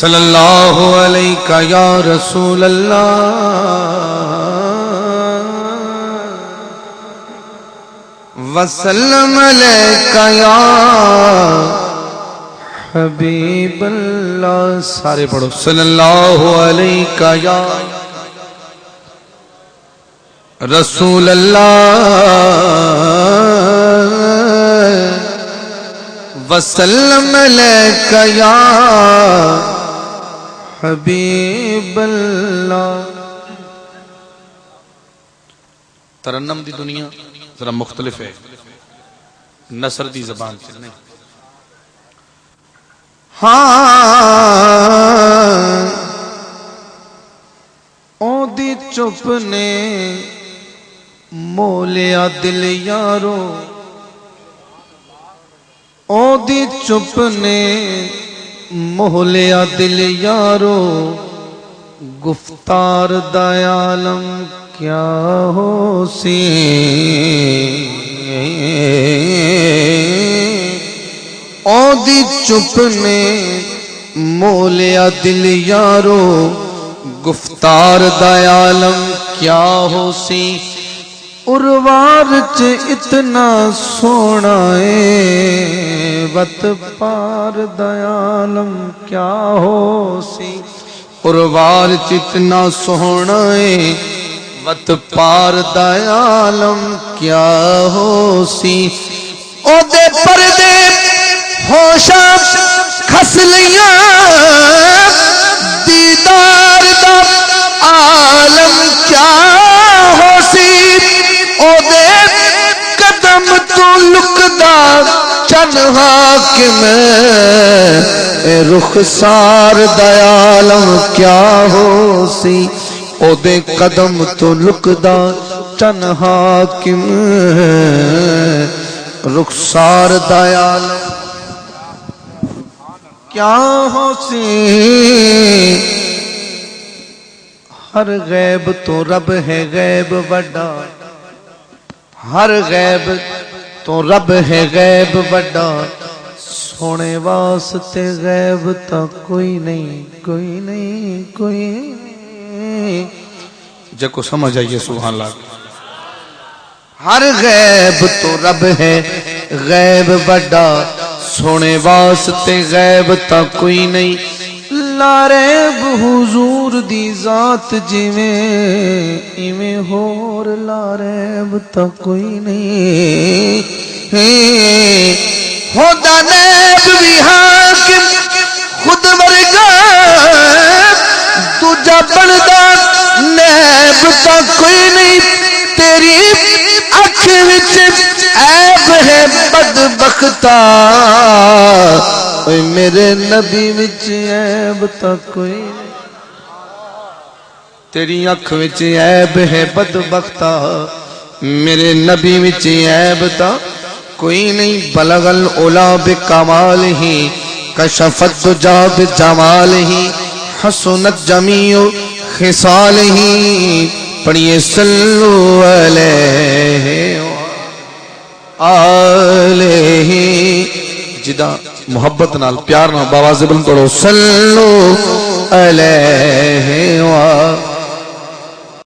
صلی اللہ علیہ یا رسول اللہ وسلم علیہ یا حبیب اللہ. سارے پڑھو صلی اللہ علیہ یا رسول اللہ وسلم علیہ یا حبیب اللہ. ترنم دی دنیا ذرا مختلف ہے نثر دی زبان سے نہیں. او دی چپ نے مولیا دل یارو او دی چپ نے مولیا دل یارو گفتار دا عالم کیا ہو سی. او دی چپ نے مولیا دل یارو گفتار دا عالم کیا ہو سی. اروار چ اتنا سونا ہے وت پار دا عالم کیا ہو سی. اروار چ اتنا سونا ہے وت پار دا عالم کیا ہو سی. او دے پردے ہوشا کھس لیاں دیدار دا عالم کیا ہو سی. او دے قدم تو لکدا چن حاکم رخسار دا عالم کیا ہو سی. او دے قدم تو لکدا چن حاکم رخسار دا عالم کیا ہو سی. ہر غیب تو رب ہے غیب بڑا ہر غیب تو رب ہے غیب بڑا سونے واسطے غیب تا کوئی نہیں کوئی نہیں کوئی نہیں. جب کو سمجھ آئیے سبحان اللہ. ہر غیب تو رب ہے غیب بڑا سونے واسطے غیب تا کوئی نہیں. لا ریب حضور دی ذات جویں ایویں ہور لا ریب تا کوئی نہیں. خدا نیب بھی حاکم خود ورگا دوجا بندا نیب تا کوئی نہیں. تیری اکھ وچ عیب ہے بدبختہ میرے نبی وچ عیب تا کوئی نہیں. تیری اکھ وچ عیب ہے بدبختہ میرے نبی وچ عیب تا کوئی نہیں. بلغ العلا بکمالہ کشفت الدجا بجمالہ حسنت جمیع خصالہ. پڑھیے صلو علیہ آلہ. جدا محبت نال پیار نال باواز بلند کرو صلو علیہ وآلہ.